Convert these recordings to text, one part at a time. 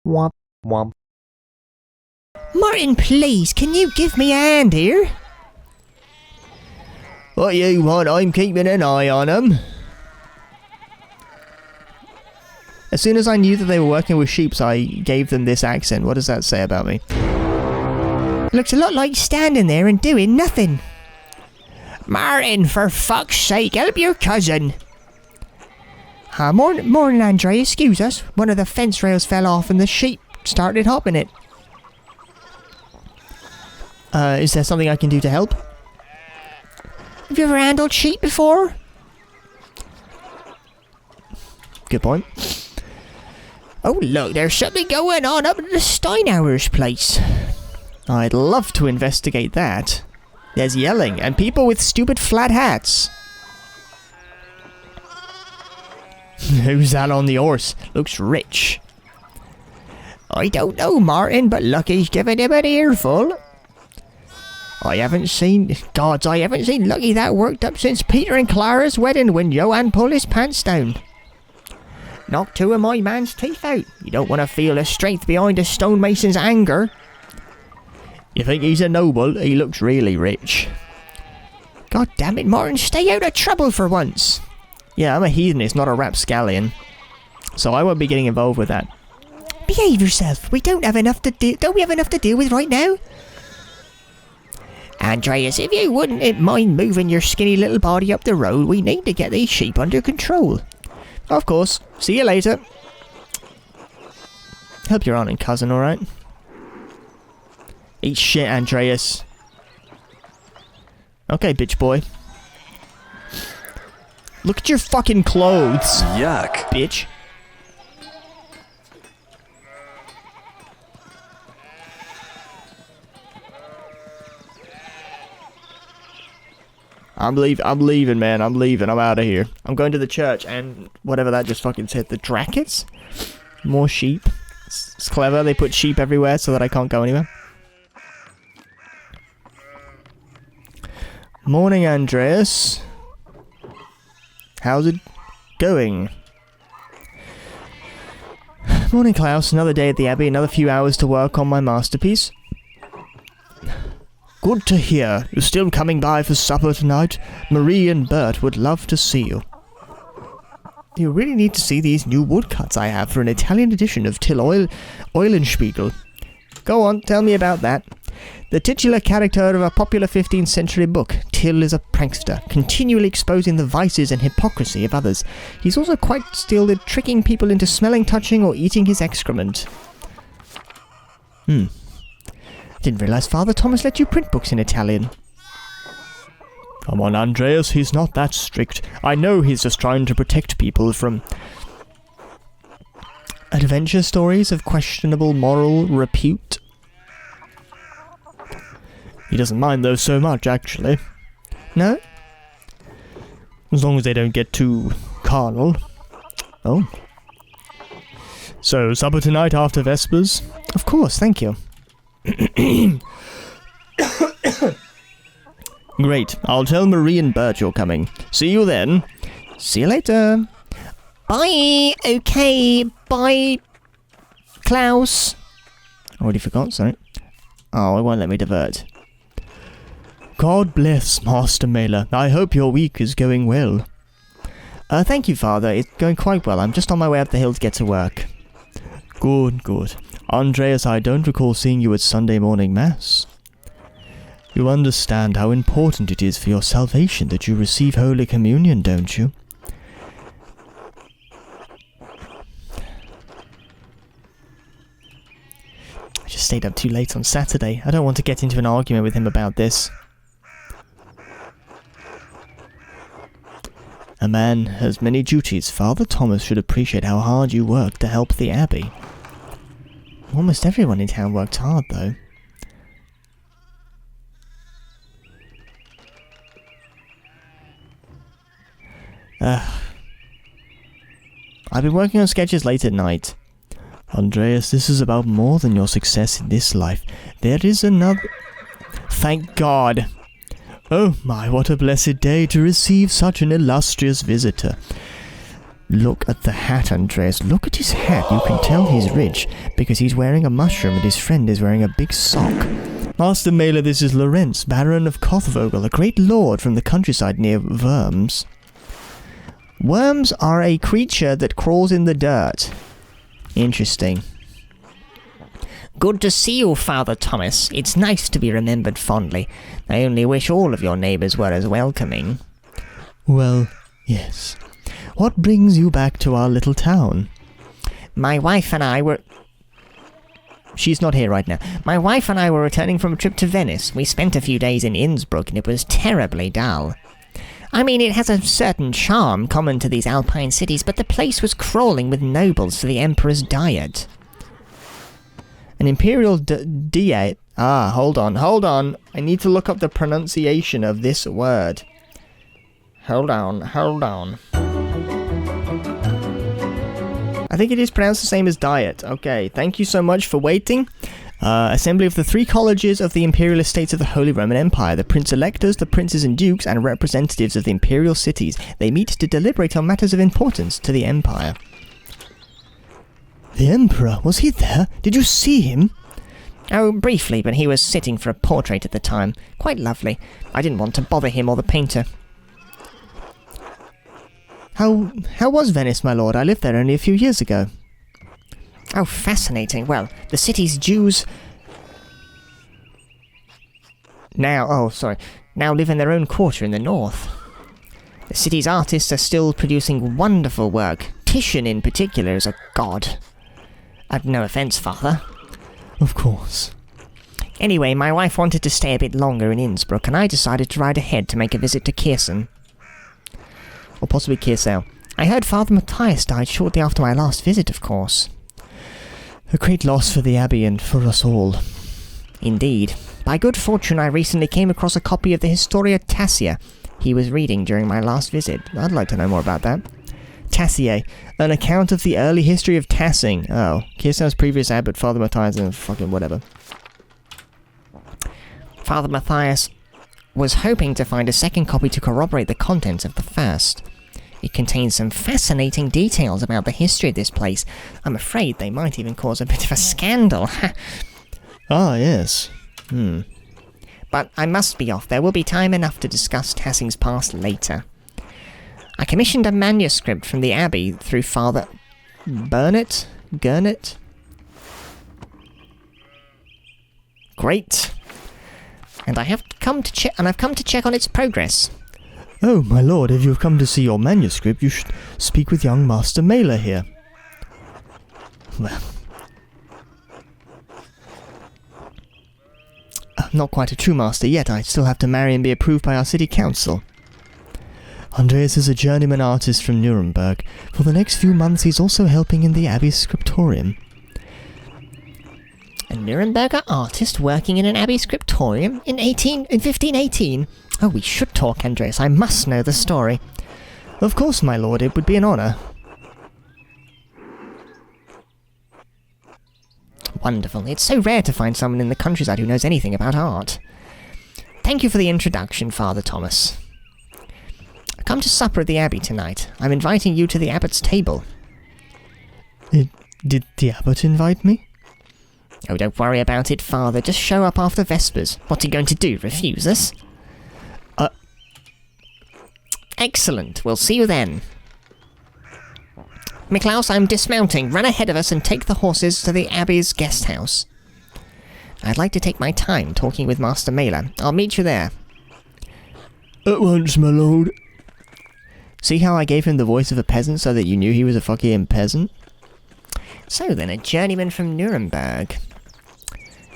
Womp womp. Martin, please, can you give me a hand here? What you want? I'm keeping an eye on them. As soon as I knew that they were working with sheep, I gave them this accent. What does that say about me? Looks a lot like standing there and doing nothing. Martin, for fuck's sake, help your cousin. Morning, Andre, excuse us. One of the fence rails fell off and the sheep started hopping it. Is there something I can do to help? Have you ever handled sheep before? Good point. Oh look, there's something going on up at the Steinhauer's place. I'd love to investigate that. There's yelling and people with stupid flat hats. Who's that on the horse? Looks rich. I don't know, Martin, but Lucky's giving him an earful. I haven't seen Lucky that worked up since Peter and Clara's wedding when Johann pulled his pants down. Knocked two of my man's teeth out. You don't want to feel the strength behind a stonemason's anger. You think he's a noble? He looks really rich. God damn it, Martin, stay out of trouble for once. Yeah, I'm a hedonist, not a rapscallion. So I won't be getting involved with that. Behave yourself. Don't we have enough to deal with right now? Andreas, if you wouldn't mind moving your skinny little body up the road, we need to get these sheep under control. Of course. See you later. Help your aunt and cousin, alright? Eat shit, Andreas. Okay, bitch boy. Look at your fucking clothes. Yuck. Bitch. I'm leaving, man. I'm leaving. I'm out of here. I'm going to the church and whatever that just fucking said. The Drackets? More sheep. It's clever. They put sheep everywhere so that I can't go anywhere. Morning, Andreas. How's it going? Morning, Klaus. Another day at the Abbey. Another few hours to work on my masterpiece. Good to hear. You're still coming by for supper tonight? Marie and Bert would love to see you. You really need to see these new woodcuts I have for an Italian edition of Till Eulenspiegel. Go on, tell me about that. The titular character of a popular 15th century book, Till is a prankster, continually exposing the vices and hypocrisy of others. He's also quite skilled at tricking people into smelling, touching, or eating his excrement. Didn't realise Father Thomas let you print books in Italian. Come on, Andreas, he's not that strict. I know he's just trying to protect people from adventure stories of questionable moral repute. He doesn't mind those so much, actually. No? As long as they don't get too carnal. Oh. So, supper tonight after Vespers? Of course, thank you. Great. I'll tell Marie and Bert you're coming. See you then. See you later. Bye. Okay. Bye, Klaus. Already forgot, sorry. Oh, it won't let me divert. God bless, Master Mailer. I hope your week is going well. Thank you, Father. It's going quite well. I'm just on my way up the hill to get to work. Good, good. Andreas, I don't recall seeing you at Sunday morning Mass. You understand how important it is for your salvation that you receive Holy Communion, don't you? I just stayed up too late on Saturday. I don't want to get into an argument with him about this. A man has many duties. Father Thomas should appreciate how hard you work to help the Abbey. Almost everyone in town worked hard, though. I've been working on sketches late at night. Andreas, this is about more than your success in this life. There is another... Thank God! Oh my, what a blessed day to receive such an illustrious visitor. Look at the hat, Andreas. Look at his hat. You can tell he's rich because he's wearing a mushroom and his friend is wearing a big sock. Master Mailer, this is Lorenz, Baron of Kothvogel, a great lord from the countryside near Worms. Worms are a creature that crawls in the dirt. Interesting. Good to see you, Father Thomas. It's nice to be remembered fondly. I only wish all of your neighbours were as welcoming. Well, yes. What brings you back to our little town? My wife and I were... She's not here right now. My wife and I were returning from a trip to Venice. We spent a few days in Innsbruck and it was terribly dull. I mean, it has a certain charm common to these alpine cities, but the place was crawling with nobles for the emperor's diet. An imperial diet? Ah, hold on. I need to look up the pronunciation of this word. Hold on. I think it is pronounced the same as diet. Okay, thank you so much for waiting. Assembly of the three colleges of the imperial estates of the Holy Roman Empire. The prince-electors, the princes and dukes, and representatives of the imperial cities. They meet to deliberate on matters of importance to the empire. The emperor? Was he there? Did you see him? Oh, briefly, but he was sitting for a portrait at the time. Quite lovely. I didn't want to bother him or the painter. How was Venice, my lord? I lived there only a few years ago. Oh, fascinating. Well, the city's Jews... now live in their own quarter in the north. The city's artists are still producing wonderful work. Titian, in particular, is a god. No offence, Father. Of course. Anyway, my wife wanted to stay a bit longer in Innsbruck, and I decided to ride ahead to make a visit to Kiersen. Or possibly Kiersau. I heard Father Matthias died shortly after my last visit, of course. A great loss for the Abbey and for us all. Indeed. By good fortune, I recently came across a copy of the Historia Tassia he was reading during my last visit. I'd like to know more about that. Tassier, an account of the early history of Tassing. Oh, Kiersau's previous abbot, Father Matthias, and fucking whatever. Father Matthias was hoping to find a second copy to corroborate the contents of the first. It contains some fascinating details about the history of this place. I'm afraid they might even cause a bit of a scandal. Ah, yes. But I must be off. There will be time enough to discuss Tassing's past later. I commissioned a manuscript from the Abbey through Father... Gurnet? Great. And I've come to check on its progress. Oh, my lord, if you've come to see your manuscript, you should speak with young Master Mailer here. Well... not quite a true master yet. I still have to marry and be approved by our city council. Andreas is a journeyman artist from Nuremberg. For the next few months he's also helping in the Abbey's scriptorium. A Nuremberger artist working in an Abbey scriptorium in 1518? Oh, we should talk, Andreas. I must know the story. Of course, my lord. It would be an honour. Wonderful. It's so rare to find someone in the countryside who knows anything about art. Thank you for the introduction, Father Thomas. Come to supper at the Abbey tonight. I'm inviting you to the Abbot's table. Did the Abbot invite me? Oh, don't worry about it, Father. Just show up after Vespers. What's he going to do, refuse us? Excellent. We'll see you then. Miklaus, I'm dismounting. Run ahead of us and take the horses to the Abbey's guest house. I'd like to take my time talking with Master Mailer. I'll meet you there. At once, my lord. See how I gave him the voice of a peasant so that you knew he was a fucking peasant? So then, a journeyman from Nuremberg.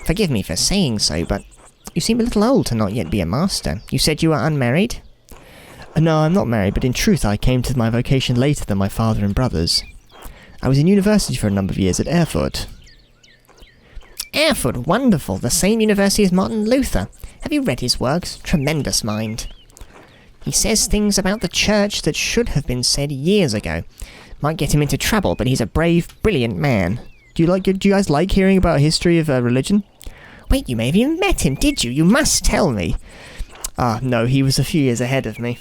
Forgive me for saying so, but you seem a little old to not yet be a master. You said you were unmarried? No, I'm not married, but in truth I came to my vocation later than my father and brothers. I was in university for a number of years at Erfurt. Erfurt, wonderful. The same university as Martin Luther. Have you read his works? Tremendous mind. He says things about the church that should have been said years ago. Might get him into trouble, but he's a brave, brilliant man. Do you guys like hearing about history of religion? Wait, you may have even met him, did you? You must tell me. Ah, no, he was a few years ahead of me.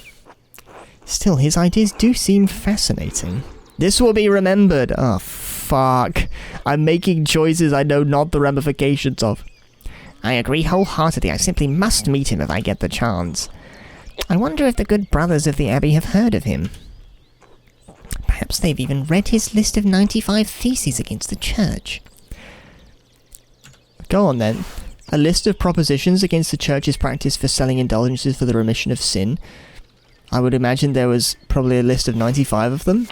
Still, his ideas do seem fascinating. This will be remembered. Oh, fuck. I'm making choices I know not the ramifications of. I agree wholeheartedly. I simply must meet him if I get the chance. I wonder if the good brothers of the Abbey have heard of him. Perhaps they've even read his list of 95 theses against the Church. Go on then. A list of propositions against the Church's practice for selling indulgences for the remission of sin. I would imagine there was probably a list of 95 of them.